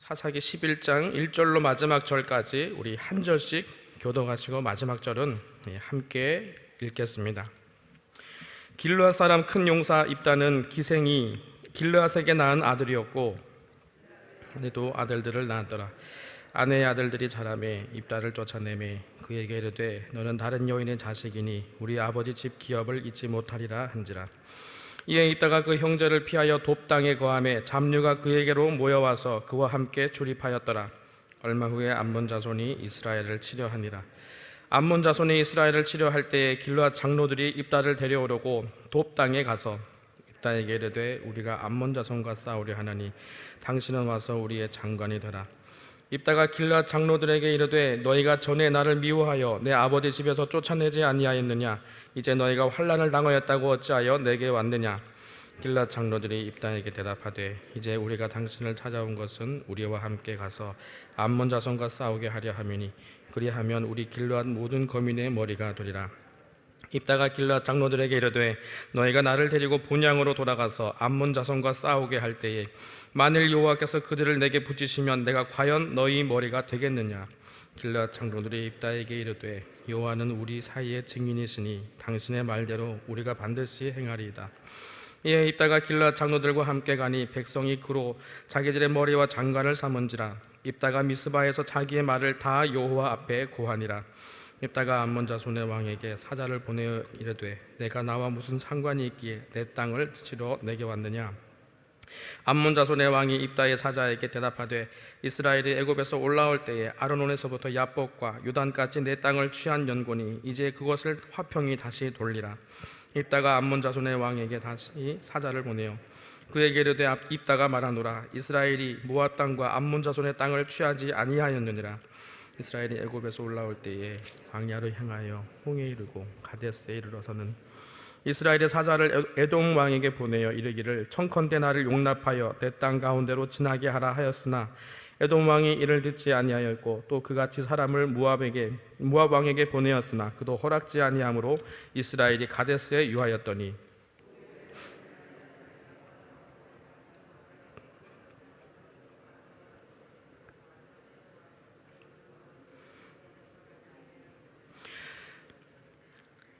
사사기 11장 1절로 마지막 절까지 우리 한 절씩 교독하시고 마지막 절은 함께 읽겠습니다. 길르앗 사람 큰 용사 입다는 기생이 길르앗에게 낳은 아들이었고 그도 아들들을 낳았더라. 아내의 아들들이 자라매 입다를 쫓아내매 그에게 이르되 너는 다른 여인의 자식이니 우리 아버지 집 기업을 잊지 못하리라 한지라. 이에 입다가 그 형제를 피하여 돕 땅에 거하매 잡류가 그에게로 모여와서 그와 함께 출입하였더라. 얼마 후에 암몬 자손이 이스라엘을 치려하니라. 암몬 자손이 이스라엘을 치려할 때에 길르앗 장로들이 입다를 데려오려고 돕 땅에 가서 입다에게 이르되 우리가 암몬 자손과 싸우려 하나니 당신은 와서 우리의 장관이 되라. 입다가 길르앗 장로들에게 이르되 너희가 전에 나를 미워하여 내 아버지 집에서 쫓아내지 아니하였느냐? 이제 너희가 환난을 당하였다고 어찌하여 내게 왔느냐? 길르앗 장로들이 입다에게 대답하되 이제 우리가 당신을 찾아온 것은 우리와 함께 가서 암몬 자손과 싸우게 하려 함이니 그리하면 우리 길르앗 모든 거민의 머리가 되리라. 입다가 길르앗 장로들에게 이르되 너희가 나를 데리고 본향으로 돌아가서 암몬 자손과 싸우게 할 때에 만일 여호와께서 그들을 내게 붙이시면 내가 과연 너희 머리가 되겠느냐? 길르앗 장로들이 입다에게 이르되 여호와는 우리 사이의 증인이시니 당신의 말대로 우리가 반드시 행하리이다. 이에 입다가 길르앗 장로들과 함께 가니 백성이 그로 자기들의 머리와 장관을 삼은지라. 입다가 미스바에서 자기의 말을 다 여호와 앞에 고하니라. 입다가 암몬 자손의 왕에게 사자를 보내어 이르되 내가 나와 무슨 상관이 있기에 내 땅을 치러 내게 왔느냐? 암몬 자손의 왕이 입다의 사자에게 대답하되 이스라엘이 애굽에서 올라올 때에 아르논에서부터 야복과 유단까지 내 땅을 취한 연고니 이제 그것을 화평히 다시 돌리라. 입다가 암몬 자손의 왕에게 다시 사자를 보내어 그에게 이르되 입다가 말하노라. 이스라엘이 모압 땅과 암몬 자손의 땅을 취하지 아니하였느니라. 이스라엘이 애굽에서 올라올 때에 광야를 향하여 홍해에 이르고 가데스에 이르러서는 이스라엘의 사자를 에돔 왕에게 보내어 이르기를 청컨대 나를 용납하여 내 땅 가운데로 지나게 하라 하였으나 에돔 왕이 이를 듣지 아니하였고 또 그같이 사람을 모압 왕에게 보내었으나 그도 허락지 아니하므로 이스라엘이 가데스에 유하였더니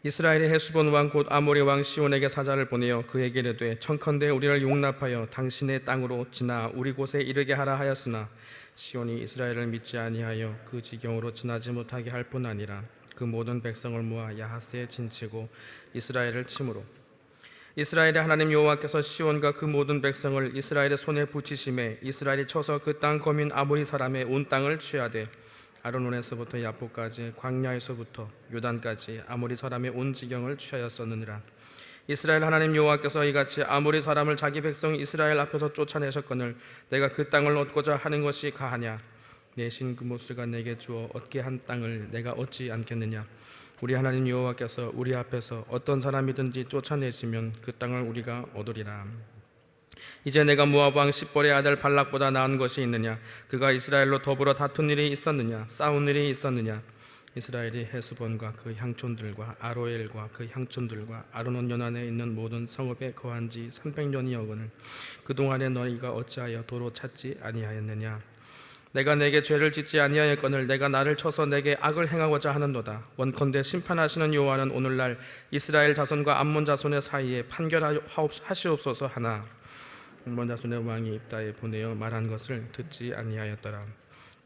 이스라엘의 헤스본 왕 곧 아모리 왕 시온에게 사자를 보내어 그에게 이르되 청컨대 우리를 용납하여 당신의 땅으로 지나 우리 곳에 이르게 하라 하였으나 시온이 이스라엘을 믿지 아니하여 그 지경으로 지나지 못하게 할 뿐 아니라 그 모든 백성을 모아 야하스에 진치고 이스라엘을 치므로 이스라엘의 하나님 여호와께서 시온과 그 모든 백성을 이스라엘의 손에 붙이심에 이스라엘이 쳐서 그 땅 거민 아모리 사람의 온 땅을 취하되 아르논에서부터 야포까지 광야에서부터 요단까지 아모리 사람의 온 지경을 취하였었느니라. 이스라엘 하나님 여호와께서 이같이 아모리 사람을 자기 백성 이스라엘 앞에서 쫓아내셨거늘 내가 그 땅을 얻고자 하는 것이 가하냐? 내 신 그 모스가 내게 주어 얻게 한 땅을 내가 얻지 않겠느냐? 우리 하나님 여호와께서 우리 앞에서 어떤 사람이든지 쫓아내시면 그 땅을 우리가 얻으리라. 이제 내가 모압 왕 십볼의 아들 발락보다 나은 것이 있느냐? 그가 이스라엘로 더불어 다툰 일이 있었느냐? 싸운 일이 있었느냐? 이스라엘이 헤스본과 그 향촌들과 아로엘과 그 향촌들과 아르논 연안에 있는 모든 성읍에 거한 지 300년이여거늘 그동안에 너희가 어찌하여 도로 찾지 아니하였느냐? 내가 내게 죄를 짓지 아니하였거늘 내가 나를 쳐서 내게 악을 행하고자 하는도다. 원컨대 심판하시는 여호와는 오늘날 이스라엘 자손과 암몬 자손의 사이에 판결하시옵소서 하나 암몬 자손의 왕이 입다에 보내어 말한 것을 듣지 아니하였더라.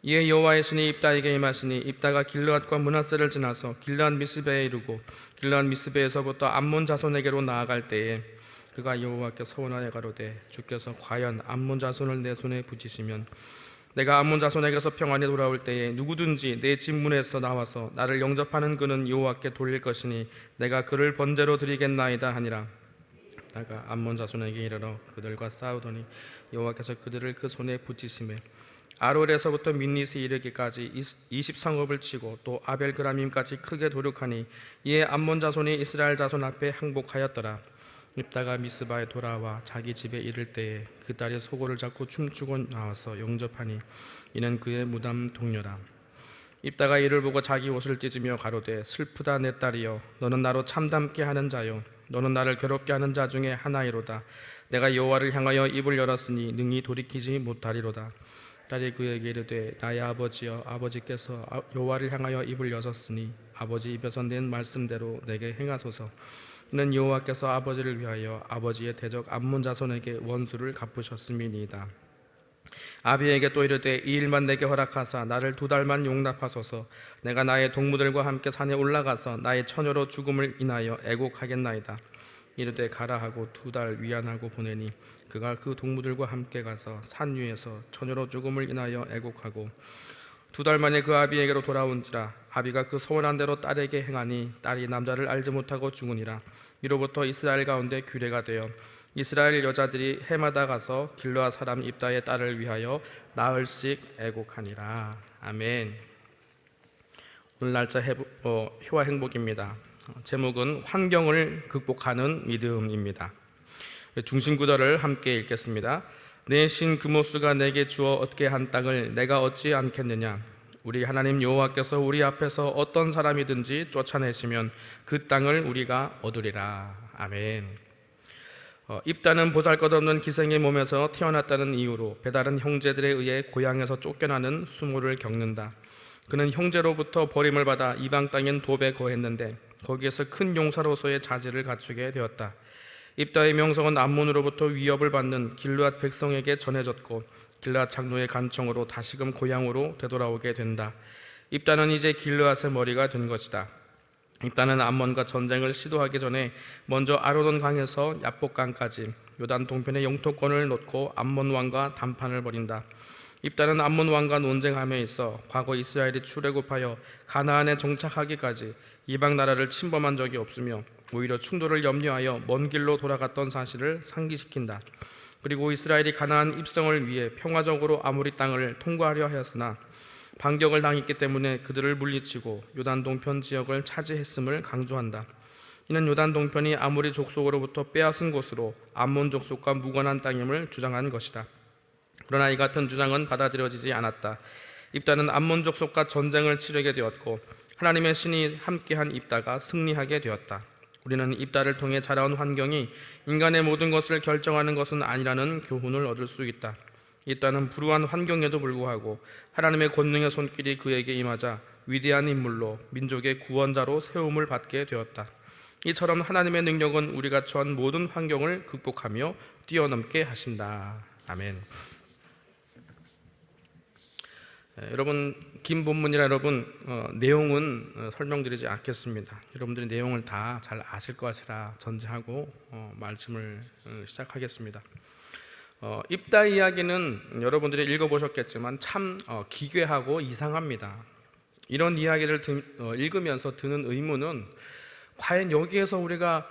이에 여호와의 신이 입다에게 임하시니 입다가 길르앗과 므낫세를 지나서 길르앗 미스베에 이르고 길르앗 미스베에서부터 암몬 자손에게로 나아갈 때에 그가 여호와께 서원하여 가로되 주께서 과연 암몬 자손을 내 손에 붙이시면 내가 암몬 자손에게서 평안히 돌아올 때에 누구든지 내 집 문에서 나와서 나를 영접하는 그는 여호와께 돌릴 것이니 내가 그를 번제로 드리겠나이다 하니라. 다가 암몬 자손에게 이르러 그들과 싸우더니 여호와께서 그들을 그 손에 붙이시매 아롤에서부터 민닛에 이르기까지 20성읍을 치고 또 아벨그라밈까지 크게 도륙하니 이에 암몬 자손이 이스라엘 자손 앞에 항복하였더라. 입다가 미스바에 돌아와 자기 집에 이를 때에 그 딸이 소고를 잡고 춤추고 나와서 영접하니 이는 그의 무담 동료라. 입다가 이를 보고 자기 옷을 찢으며 가로되 슬프다 내 딸이여 너는 나로 참담게 하는 자요 너는 나를 괴롭게 하는 자 중에 하나이로다. 내가 여호와를 향하여 입을 열었으니 능히 돌이키지 못하리로다. 딸이 그에게 이르되 나의 아버지여, 아버지께서 여호와를 향하여 입을 여셨으니 아버지 입에서 낸 말씀대로 내게 행하소서. 이는 여호와께서 아버지를 위하여 아버지의 대적 암몬 자손에게 원수를 갚으셨음이니이다. 아비에게 또 이르되 이 일만 내게 허락하사 나를 2달만 용납하소서. 내가 나의 동무들과 함께 산에 올라가서 나의 처녀로 죽음을 인하여 애곡하겠나이다. 이르되 가라 하고 2달 위안하고 보내니 그가 그 동무들과 함께 가서 산 위에서 처녀로 죽음을 인하여 애곡하고 2달 만에 그 아비에게로 돌아온지라. 아비가 그 서원한 대로 딸에게 행하니 딸이 남자를 알지 못하고 죽으니라. 이로부터 이스라엘 가운데 규례가 되어 이스라엘 여자들이 해마다 가서 길르앗 사람 입다의 딸을 위하여 나흘씩 애곡하니라. 아멘. 오늘 날짜 효와 행복입니다. 제목은 환경을 극복하는 믿음입니다. 중심 구절을 함께 읽겠습니다. 내 신 그모스가 내게 주어 얻게 한 땅을 내가 얻지 않겠느냐. 우리 하나님 여호와께서 우리 앞에서 어떤 사람이든지 쫓아내시면 그 땅을 우리가 얻으리라. 아멘. 입다는 보잘것없는 기생의 몸에서 태어났다는 이유로 배다른 형제들에 의해 고향에서 쫓겨나는 수모를 겪는다. 그는 형제로부터 버림을 받아 이방 땅인 돕에 거했는데 거기에서 큰 용사로서의 자질을 갖추게 되었다. 입다의 명성은 암몬으로부터 위협을 받는 길르앗 백성에게 전해졌고 길르앗 장로의 간청으로 다시금 고향으로 되돌아오게 된다. 입다는 이제 길르앗의 머리가 된 것이다. 입다는 암몬과 전쟁을 시도하기 전에 먼저 아르논 강에서 야복강까지 요단 동편의 영토권을 놓고 암몬 왕과 담판을 벌인다. 입다는 암몬 왕과 논쟁함에 있어 과거 이스라엘이 출애굽하여 가나안에 정착하기까지 이방 나라를 침범한 적이 없으며 오히려 충돌을 염려하여 먼 길로 돌아갔던 사실을 상기시킨다. 그리고 이스라엘이 가나안 입성을 위해 평화적으로 아모리 땅을 통과하려 하였으나 반격을 당했기 때문에 그들을 물리치고 요단 동편 지역을 차지했음을 강조한다. 이는 요단 동편이 아모리 족속으로부터 빼앗은 곳으로 암몬 족속과 무관한 땅임을 주장한 것이다. 그러나 이 같은 주장은 받아들여지지 않았다. 입다는 암몬 족속과 전쟁을 치르게 되었고 하나님의 신이 함께한 입다가 승리하게 되었다. 우리는 입다를 통해 자라온 환경이 인간의 모든 것을 결정하는 것은 아니라는 교훈을 얻을 수 있다. 입다는 불우한 환경에도 불구하고 하나님의 권능의 손길이 그에게 임하자 위대한 인물로 민족의 구원자로 세움을 받게 되었다. 이처럼 하나님의 능력은 우리가 처한 모든 환경을 극복하며 뛰어넘게 하신다. 아멘. 여러분, 긴 본문이라 여러분 내용은 설명드리지 않겠습니다. 여러분들이 내용을 다 잘 아실 것이라 전제하고 말씀을 시작하겠습니다. 입다 이야기는 여러분들이 읽어보셨겠지만 참 기괴하고 이상합니다. 이런 이야기를 읽으면서 드는 의문은 과연 여기에서 우리가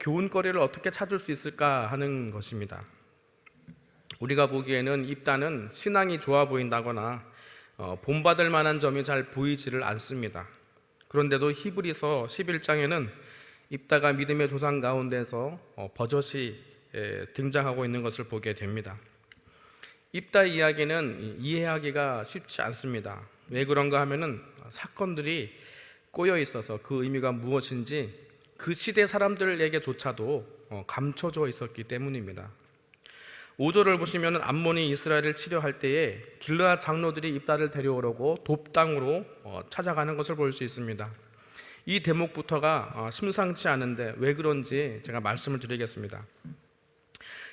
교훈거리를 어떻게 찾을 수 있을까 하는 것입니다. 우리가 보기에는 입다는 신앙이 좋아 보인다거나 본받을 만한 점이 잘 보이지를 않습니다. 그런데도 히브리서 11장에는 입다가 믿음의 조상 가운데서 버젓이 등장하고 있는 것을 보게 됩니다. 입다 이야기는 이해하기가 쉽지 않습니다. 왜 그런가 하면은 사건들이 꼬여 있어서 그 의미가 무엇인지 그 시대 사람들에게조차도 감춰져 있었기 때문입니다. 5절을 보시면 암몬이 이스라엘을 치려할 때에 길르앗 장로들이 입다를 데려오려고 돕 땅으로 찾아가는 것을 볼 수 있습니다. 이 대목부터가 심상치 않은데 왜 그런지 제가 말씀을 드리겠습니다.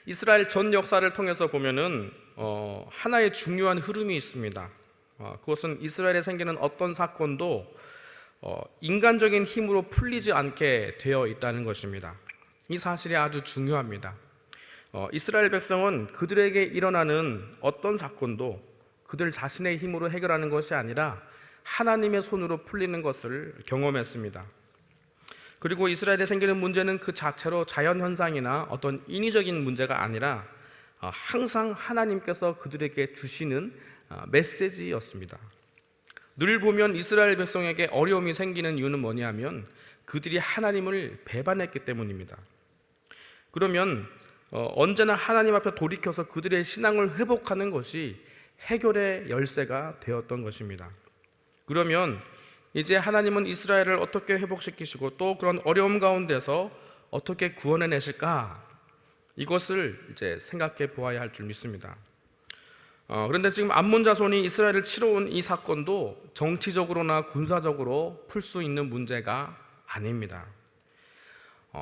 이스라엘 전 역사를 통해서 보면은 하나의 중요한 흐름이 있습니다. 그것은 이스라엘에 생기는 어떤 사건도 인간적인 힘으로 풀리지 않게 되어 있다는 것입니다. 이 사실이 아주 중요합니다. 이스라엘 백성은 그들에게 일어나는 어떤 사건도 그들 자신의 힘으로 해결하는 것이 아니라 하나님의 손으로 풀리는 것을 경험했습니다. 그리고 이스라엘에 생기는 문제는 그 자체로 자연현상이나 어떤 인위적인 문제가 아니라 항상 하나님께서 그들에게 주시는 메시지였습니다. 늘 보면 이스라엘 백성에게 어려움이 생기는 이유는 뭐냐면 그들이 하나님을 배반했기 때문입니다. 그러면 언제나 하나님 앞에 돌이켜서 그들의 신앙을 회복하는 것이 해결의 열쇠가 되었던 것입니다. 그러면 이제 하나님은 이스라엘을 어떻게 회복시키시고 또 그런 어려움 가운데서 어떻게 구원해내실까? 이것을 이제 생각해 보아야 할 줄 믿습니다. 그런데 지금 암몬 자손이 이스라엘을 치러 온 이 사건도 정치적으로나 군사적으로 풀 수 있는 문제가 아닙니다.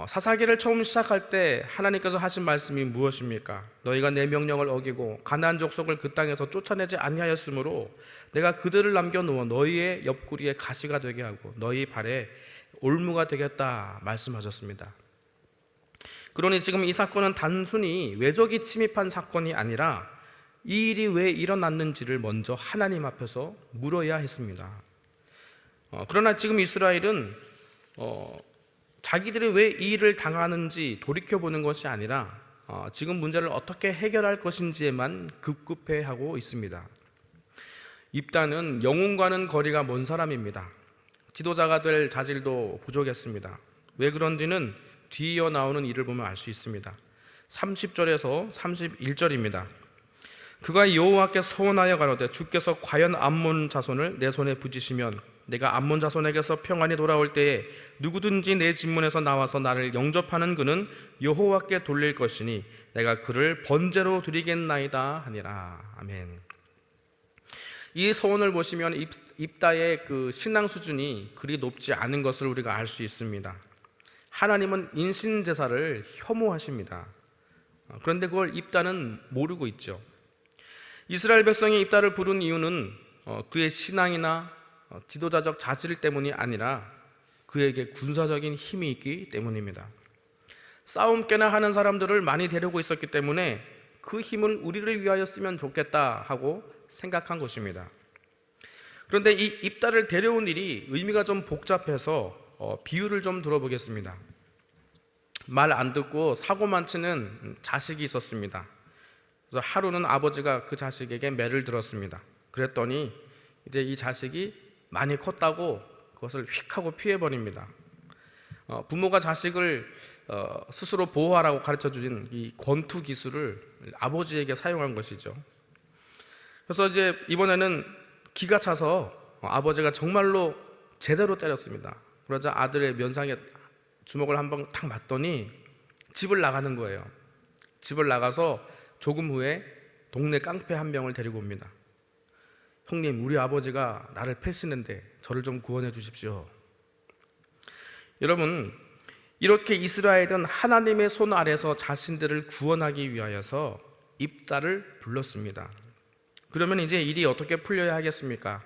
사사기를 처음 시작할 때 하나님께서 하신 말씀이 무엇입니까? 너희가 내 명령을 어기고 가나안 족속을 그 땅에서 쫓아내지 아니하였으므로 내가 그들을 남겨놓아 너희의 옆구리에 가시가 되게 하고 너희 발에 올무가 되겠다 말씀하셨습니다. 그러니 지금 이 사건은 단순히 외적이 침입한 사건이 아니라 이 일이 왜 일어났는지를 먼저 하나님 앞에서 물어야 했습니다. 그러나 지금 이스라엘은 자기들이 왜 이 일을 당하는지 돌이켜보는 것이 아니라 지금 문제를 어떻게 해결할 것인지에만 급급해하고 있습니다. 입다는 영웅과는 거리가 먼 사람입니다. 지도자가 될 자질도 부족했습니다. 왜 그런지는 뒤이어 나오는 일을 보면 알 수 있습니다. 30절에서 31절입니다. 그가 여호와께 소원하여 가로되 주께서 과연 암몬 자손을 내 손에 붙이시면 내가 암몬 자손에게서 평안히 돌아올 때에 누구든지 내 진문에서 나와서 나를 영접하는 그는 여호와께 돌릴 것이니 내가 그를 번제로 드리겠나이다 하니라. 아멘. 이 소원을 보시면 입다의 그 신앙 수준이 그리 높지 않은 것을 우리가 알 수 있습니다. 하나님은 인신제사를 혐오하십니다. 그런데 그걸 입다는 모르고 있죠. 이스라엘 백성이 입다를 부른 이유는 그의 신앙이나 지도자적 자질 때문이 아니라 그에게 군사적인 힘이 있기 때문입니다. 싸움 깨나 하는 사람들을 많이 데리고 있었기 때문에 그 힘을 우리를 위하여 쓰면 좋겠다 하고 생각한 것입니다. 그런데 이 입다를 데려온 일이 의미가 좀 복잡해서 비유를 좀 들어보겠습니다. 말 안 듣고 사고만 치는 자식이 있었습니다. 그래서 하루는 아버지가 그 자식에게 매를 들었습니다. 그랬더니 이제 이 자식이 많이 컸다고 그것을 휙 하고 피해버립니다. 부모가 자식을 스스로 보호하라고 가르쳐주신 이 권투 기술을 아버지에게 사용한 것이죠. 그래서 이제 이번에는 기가 차서 아버지가 정말로 제대로 때렸습니다. 그러자 아들의 면상에 주먹을 한번 탁 맞더니 집을 나가는 거예요. 집을 나가서 조금 후에 동네 깡패 한 명을 데리고 옵니다. 형님, 우리 아버지가 나를 패시는데 저를 좀 구원해 주십시오. 여러분, 이렇게 이스라엘은 하나님의 손 아래서 자신들을 구원하기 위하여서 입다를 불렀습니다. 그러면 이제 일이 어떻게 풀려야 하겠습니까?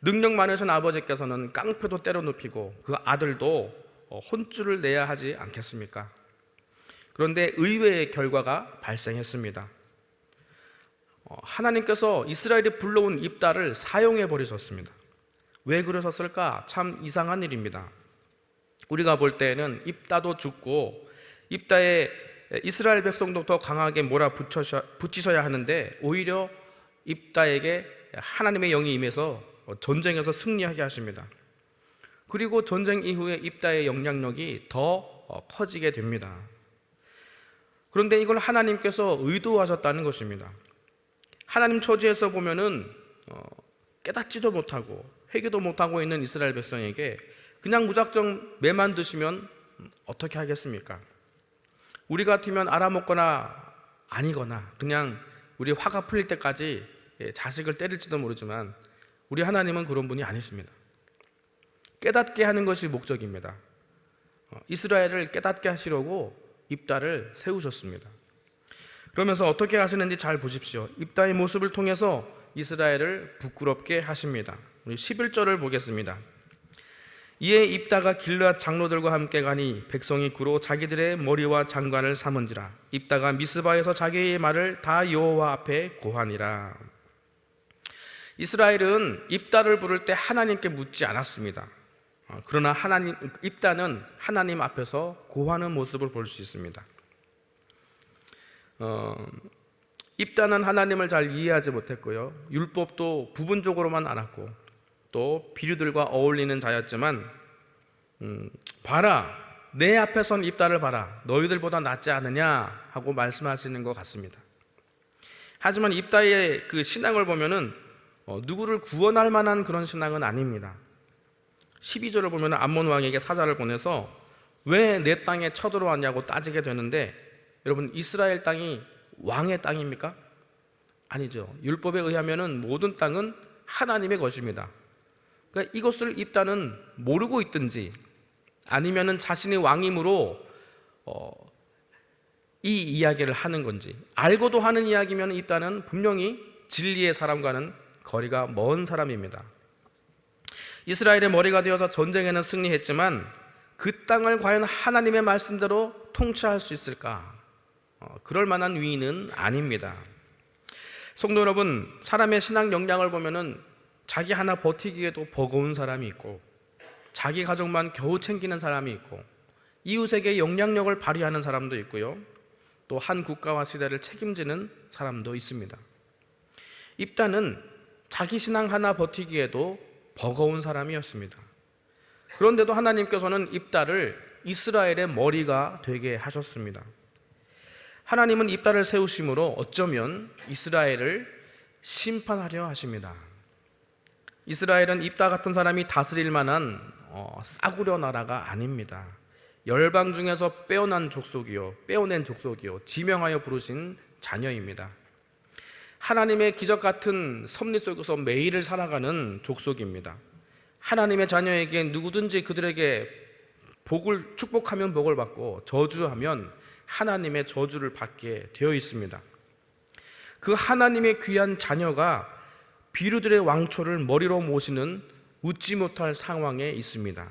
능력 많으신 아버지께서는 깡패도 때려 눕히고 그 아들도 혼쭐을 내야 하지 않겠습니까? 그런데 의외의 결과가 발생했습니다. 하나님께서 이스라엘이 불러온 입다를 사용해 버리셨습니다. 왜 그러셨을까? 참 이상한 일입니다. 우리가 볼 때에는 입다도 죽고 입다에 이스라엘 백성도 더 강하게 몰아붙이셔야 하는데 오히려 입다에게 하나님의 영이 임해서 전쟁에서 승리하게 하십니다. 그리고 전쟁 이후에 입다의 영향력이 더 커지게 됩니다. 그런데 이걸 하나님께서 의도하셨다는 것입니다. 하나님 처지에서 보면은 깨닫지도 못하고 회개도 못하고 있는 이스라엘 백성에게 그냥 무작정 매만 드시면 어떻게 하겠습니까? 우리 같으면 알아먹거나 아니거나 그냥 우리 화가 풀릴 때까지 자식을 때릴지도 모르지만 우리 하나님은 그런 분이 아니십니다. 깨닫게 하는 것이 목적입니다. 이스라엘을 깨닫게 하시려고 입다를 세우셨습니다. 그러면서 어떻게 하시는지 잘 보십시오. 입다의 모습을 통해서 이스라엘을 부끄럽게 하십니다. 우리 11절을 보겠습니다. 이에 입다가 길르앗 장로들과 함께 가니 백성이 구로 자기들의 머리와 장관을 삼은지라. 입다가 미스바에서 자기의 말을 다 여호와 앞에 고하니라. 이스라엘은 입다를 부를 때 하나님께 묻지 않았습니다. 그러나 입다는 하나님 앞에서 고하는 모습을 볼 수 있습니다. 입다는 하나님을 잘 이해하지 못했고요, 율법도 부분적으로만 알았고 또 비류들과 어울리는 자였지만 봐라, 내 앞에 선 입다를 봐라, 너희들보다 낫지 않느냐 하고 말씀하시는 것 같습니다. 하지만 입다의 그 신앙을 보면은 누구를 구원할 만한 그런 신앙은 아닙니다. 12절을 보면 암몬 왕에게 사자를 보내서 왜 내 땅에 쳐들어왔냐고 따지게 되는데, 여러분, 이스라엘 땅이 왕의 땅입니까? 아니죠. 율법에 의하면은 모든 땅은 하나님의 것입니다. 그러니까 이것을 입다는 모르고 있든지 아니면은 자신이 왕이므로 이 이야기를 하는 건지, 알고도 하는 이야기면 입다는 분명히 진리의 사람과는 거리가 먼 사람입니다. 이스라엘의 머리가 되어서 전쟁에는 승리했지만 그 땅을 과연 하나님의 말씀대로 통치할 수 있을까? 그럴 만한 위인은 아닙니다. 성도 여러분, 사람의 신앙 역량을 보면은 자기 하나 버티기에도 버거운 사람이 있고, 자기 가족만 겨우 챙기는 사람이 있고, 이웃에게 영향력을 발휘하는 사람도 있고요, 또 한 국가와 시대를 책임지는 사람도 있습니다. 입다는 자기 신앙 하나 버티기에도 버거운 사람이었습니다. 그런데도 하나님께서는 입다를 이스라엘의 머리가 되게 하셨습니다. 하나님은 입다를 세우심으로 어쩌면 이스라엘을 심판하려 하십니다. 이스라엘은 입다 같은 사람이 다스릴 만한 싸구려 나라가 아닙니다. 열방 중에서 빼어낸 족속이요 지명하여 부르신 자녀입니다. 하나님의 기적 같은 섭리 속에서 매일을 살아가는 족속입니다. 하나님의 자녀에게 누구든지 그들에게 복을 축복하면 복을 받고 저주하면 하나님의 저주를 받게 되어 있습니다. 그 하나님의 귀한 자녀가 비류들의 왕초를 머리로 모시는 웃지 못할 상황에 있습니다.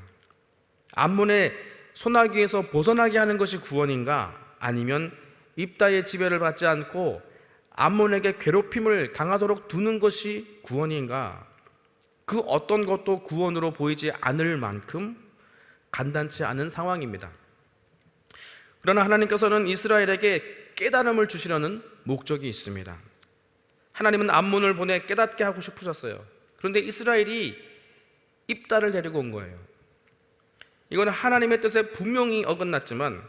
암몬의 소나기에서 벗어나게 하는 것이 구원인가? 아니면 입다의 지배를 받지 않고 암몬에게 괴롭힘을 당하도록 두는 것이 구원인가? 그 어떤 것도 구원으로 보이지 않을 만큼 간단치 않은 상황입니다. 그러나 하나님께서는 이스라엘에게 깨달음을 주시려는 목적이 있습니다. 하나님은 암몬을 보내 깨닫게 하고 싶으셨어요. 그런데 이스라엘이 입다를 데리고 온 거예요. 이건 하나님의 뜻에 분명히 어긋났지만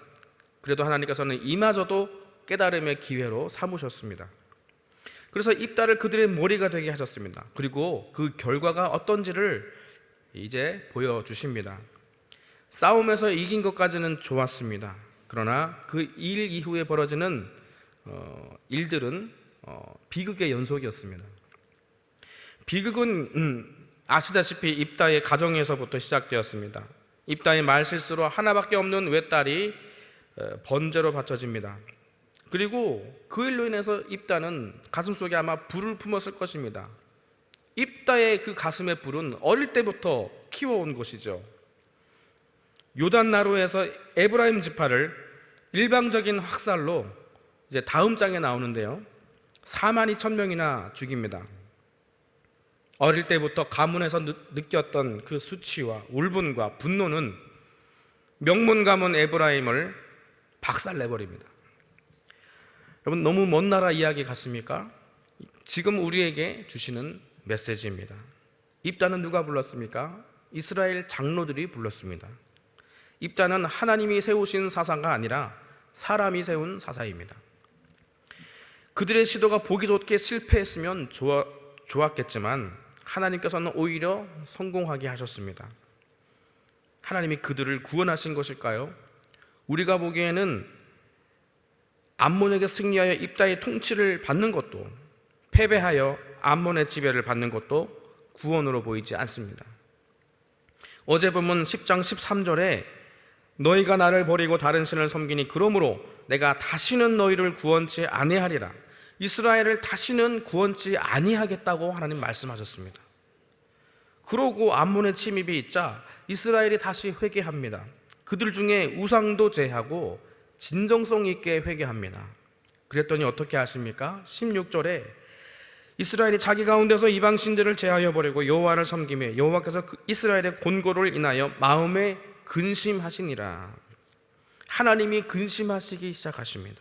그래도 하나님께서는 이마저도 깨달음의 기회로 삼으셨습니다. 그래서 입다를 그들의 머리가 되게 하셨습니다. 그리고 그 결과가 어떤지를 이제 보여주십니다. 싸움에서 이긴 것까지는 좋았습니다. 그러나 그 일 이후에 벌어지는 일들은 비극의 연속이었습니다. 비극은 아시다시피 입다의 가정에서부터 시작되었습니다. 입다의 말실수로 하나밖에 없는 외딸이 번제로 바쳐집니다. 그리고 그 일로 인해서 입다는 가슴속에 아마 불을 품었을 것입니다. 입다의 그 가슴의 불은 어릴 때부터 키워온 것이죠. 요단 나루에서 에브라임 지파를 일방적인 학살로 이제 다음 장에 나오는데요, 42,000명이나 죽입니다. 어릴 때부터 가문에서 느꼈던 그 수치와 울분과 분노는 명문 가문 에브라임을 박살내버립니다. 여러분, 너무 먼 나라 이야기 같습니까? 지금 우리에게 주시는 메시지입니다. 입다는 누가 불렀습니까? 이스라엘 장로들이 불렀습니다. 입다는 하나님이 세우신 사사가 아니라 사람이 세운 사사입니다. 그들의 시도가 보기 좋게 실패했으면 좋았겠지만 하나님께서는 오히려 성공하게 하셨습니다. 하나님이 그들을 구원하신 것일까요? 우리가 보기에는 암몬에게 승리하여 입다의 통치를 받는 것도, 패배하여 암몬의 지배를 받는 것도 구원으로 보이지 않습니다. 어제 본문 10장 13절에 너희가 나를 버리고 다른 신을 섬기니 그러므로 내가 다시는 너희를 구원치 아니하리라, 이스라엘을 다시는 구원치 아니하겠다고 하나님 말씀하셨습니다. 그러고 암몬의 침입이 있자 이스라엘이 다시 회개합니다. 그들 중에 우상도 제하고 진정성 있게 회개합니다. 그랬더니 어떻게 하십니까? 16절에 이스라엘이 자기 가운데서 이방 신들을 제하여 버리고 여호와를 섬기며 여호와께서 이스라엘의 곤고를 인하여 마음에 근심하시니라. 하나님이 근심하시기 시작하십니다.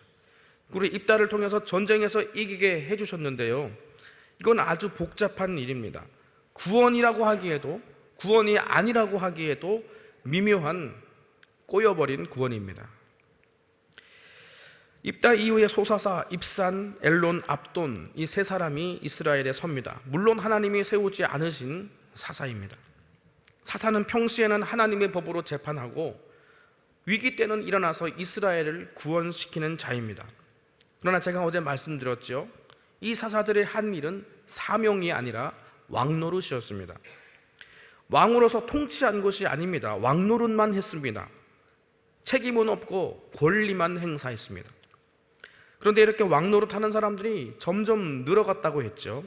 그리고 입다를 통해서 전쟁에서 이기게 해주셨는데요, 이건 아주 복잡한 일입니다. 구원이라고 하기에도, 구원이 아니라고 하기에도 미묘한 꼬여버린 구원입니다. 입다 이후에 소사사, 입산, 엘론, 압돈, 이 세 사람이 이스라엘에 섭니다. 물론 하나님이 세우지 않으신 사사입니다. 사사는 평시에는 하나님의 법으로 재판하고 위기 때는 일어나서 이스라엘을 구원시키는 자입니다. 그러나 제가 어제 말씀드렸죠, 이 사사들의 한 일은 사명이 아니라 왕노릇이었습니다. 왕으로서 통치한 것이 아닙니다. 왕노릇만 했습니다. 책임은 없고 권리만 행사했습니다. 그런데 이렇게 왕노릇하는 사람들이 점점 늘어갔다고 했죠.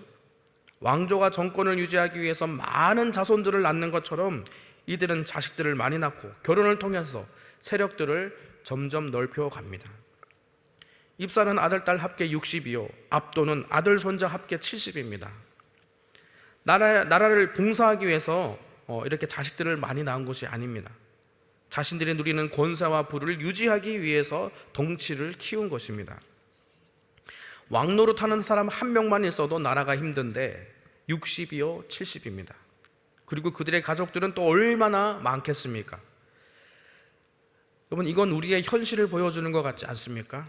왕조가 정권을 유지하기 위해서 많은 자손들을 낳는 것처럼 이들은 자식들을 많이 낳고 결혼을 통해서 세력들을 점점 넓혀갑니다. 입사는 아들, 딸 합계 60이요 압도는 아들, 손자 합계 70입니다. 나라를 봉사하기 위해서 이렇게 자식들을 많이 낳은 것이 아닙니다. 자신들이 누리는 권세와 부를 유지하기 위해서 덩치를 키운 것입니다. 왕노릇하는 사람 한 명만 있어도 나라가 힘든데 60이요 70입니다. 그리고 그들의 가족들은 또 얼마나 많겠습니까? 여러분, 이건 우리의 현실을 보여주는 것 같지 않습니까?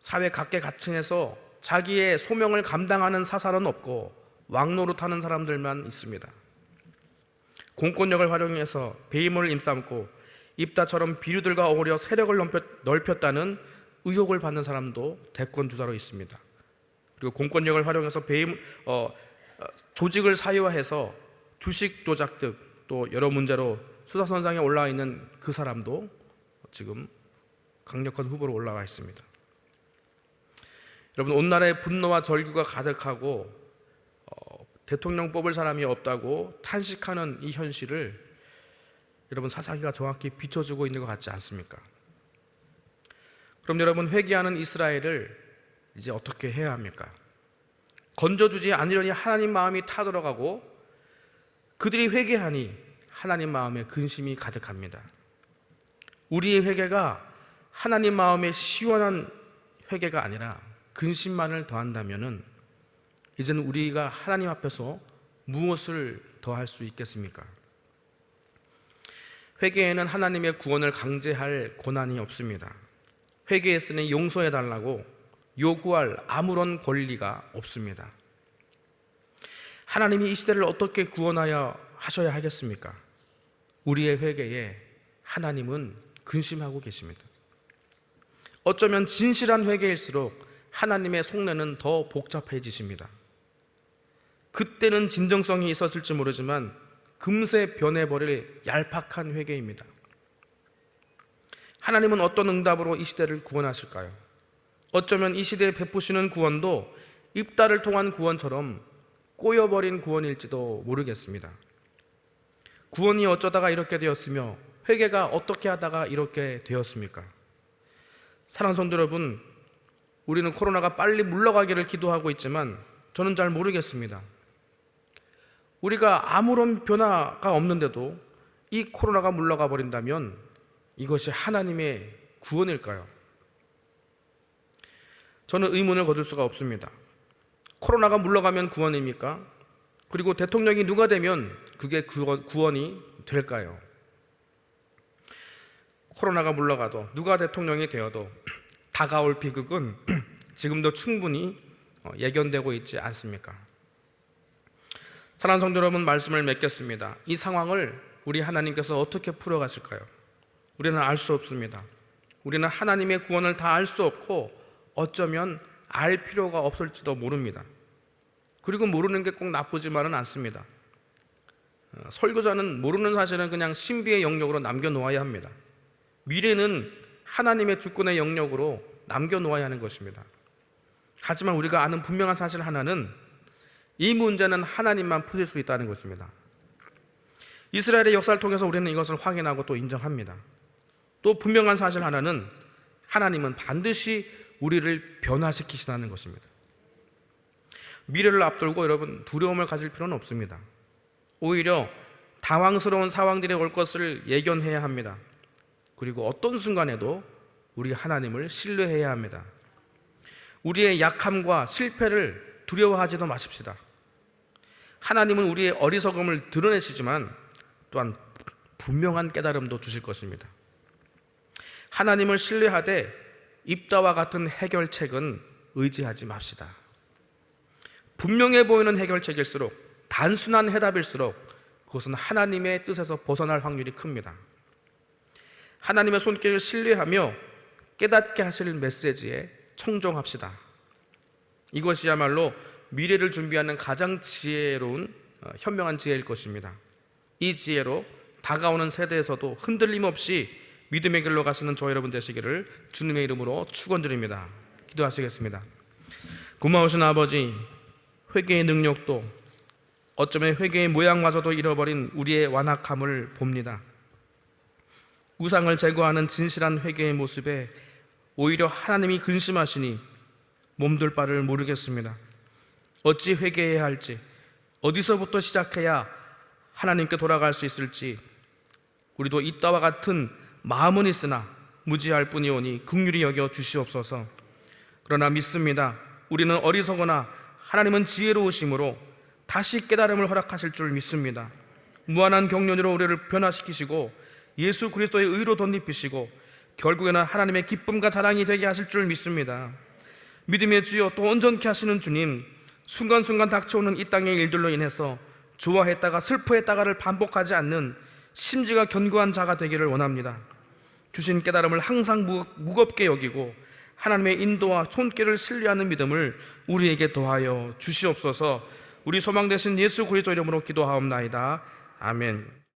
사회 각계각층에서 자기의 소명을 감당하는 사사는 없고 왕노릇하는 사람들만 있습니다. 공권력을 활용해서 배임을 임삼고 입다처럼 비류들과 어울려 세력을 넓혔다는 의혹을 받는 사람도 대권 주자로 있습니다. 그리고 공권력을 활용해서 조직을 사유화해서 주식 조작 등 또 여러 문제로 수사선상에 올라와 있는 그 사람도 지금 강력한 후보로 올라와 있습니다. 여러분, 온 나라에 분노와 절규가 가득하고 대통령 뽑을 사람이 없다고 탄식하는 이 현실을 여러분, 사사기가 정확히 비춰주고 있는 것 같지 않습니까? 그럼 여러분, 회개하는 이스라엘을 이제 어떻게 해야 합니까? 건져주지 않으려니 하나님 마음이 타들어가고 그들이 회개하니 하나님 마음에 근심이 가득합니다. 우리의 회개가 하나님 마음에 시원한 회개가 아니라 근심만을 더한다면은 이제는 우리가 하나님 앞에서 무엇을 더할 수 있겠습니까? 회개에는 하나님의 구원을 강제할 권한이 없습니다. 회개했으니 용서해달라고 요구할 아무런 권리가 없습니다. 하나님이 이 시대를 어떻게 구원하여 하셔야 하겠습니까? 우리의 회개에 하나님은 근심하고 계십니다. 어쩌면 진실한 회개일수록 하나님의 속내는 더 복잡해지십니다. 그때는 진정성이 있었을지 모르지만 금세 변해버릴 얄팍한 회개입니다. 하나님은 어떤 응답으로 이 시대를 구원하실까요? 어쩌면 이 시대에 베푸시는 구원도 입다를 통한 구원처럼 꼬여버린 구원일지도 모르겠습니다. 구원이 어쩌다가 이렇게 되었으며 회개가 어떻게 하다가 이렇게 되었습니까? 사랑하는 성도 여러분, 우리는 코로나가 빨리 물러가기를 기도하고 있지만 저는 잘 모르겠습니다. 우리가 아무런 변화가 없는데도 이 코로나가 물러가 버린다면 이것이 하나님의 구원일까요? 저는 의문을 거둘 수가 없습니다. 코로나가 물러가면 구원입니까? 그리고 대통령이 누가 되면 그게 구원이 될까요? 코로나가 물러가도 누가 대통령이 되어도 다가올 비극은 지금도 충분히 예견되고 있지 않습니까? 사랑하는 성도 여러분, 말씀을 맺겠습니다. 이 상황을 우리 하나님께서 어떻게 풀어가실까요? 우리는 알 수 없습니다. 우리는 하나님의 구원을 다 알 수 없고 어쩌면 알 필요가 없을지도 모릅니다. 그리고 모르는 게 꼭 나쁘지만은 않습니다. 설교자는 모르는 사실은 그냥 신비의 영역으로 남겨놓아야 합니다. 미래는 하나님의 주권의 영역으로 남겨놓아야 하는 것입니다. 하지만 우리가 아는 분명한 사실 하나는 이 문제는 하나님만 푸실 수 있다는 것입니다. 이스라엘의 역사를 통해서 우리는 이것을 확인하고 또 인정합니다. 또 분명한 사실 하나는 하나님은 반드시 우리를 변화시키시다는 것입니다. 미래를 앞두고 여러분 두려움을 가질 필요는 없습니다. 오히려 당황스러운 상황들이 올 것을 예견해야 합니다. 그리고 어떤 순간에도 우리 하나님을 신뢰해야 합니다. 우리의 약함과 실패를 두려워하지도 마십시다. 하나님은 우리의 어리석음을 드러내시지만 또한 분명한 깨달음도 주실 것입니다. 하나님을 신뢰하되 입다와 같은 해결책은 의지하지 맙시다. 분명해 보이는 해결책일수록, 단순한 해답일수록 그것은 하나님의 뜻에서 벗어날 확률이 큽니다. 하나님의 손길을 신뢰하며 깨닫게 하실 메시지에 청종합시다. 이것이야말로 미래를 준비하는 가장 지혜로운 현명한 지혜일 것입니다. 이 지혜로 다가오는 세대에서도 흔들림 없이 믿음의 길로 가시는 저 여러분 되시기를 주님의 이름으로 축원드립니다. 기도하시겠습니다. 고마우신 아버지, 회개의 능력도 어쩌면 회개의 모양마저도 잃어버린 우리의 완악함을 봅니다. 우상을 제거하는 진실한 회개의 모습에 오히려 하나님이 근심하시니 몸둘 바를 모르겠습니다. 어찌 회개해야 할지, 어디서부터 시작해야 하나님께 돌아갈 수 있을지, 우리도 이따와 같은 마음은 있으나 무지할 뿐이오니 긍휼히 여겨 주시옵소서. 그러나 믿습니다. 우리는 어리석으나 하나님은 지혜로우심으로 다시 깨달음을 허락하실 줄 믿습니다. 무한한 경륜으로 우리를 변화시키시고 예수 그리스도의 의로 덧입히시고 결국에는 하나님의 기쁨과 자랑이 되게 하실 줄 믿습니다. 믿음의 주여, 또 온전케 하시는 주님, 순간순간 닥쳐오는 이 땅의 일들로 인해서 좋아했다가 슬퍼했다가를 반복하지 않는 심지가 견고한 자가 되기를 원합니다. 주신 깨달음을 항상 무겁게 여기고 하나님의 인도와 손길을 신뢰하는 믿음을 우리에게 더하여 주시옵소서. 우리 소망 되신 예수 그리스도 이름으로 기도하옵나이다. 아멘.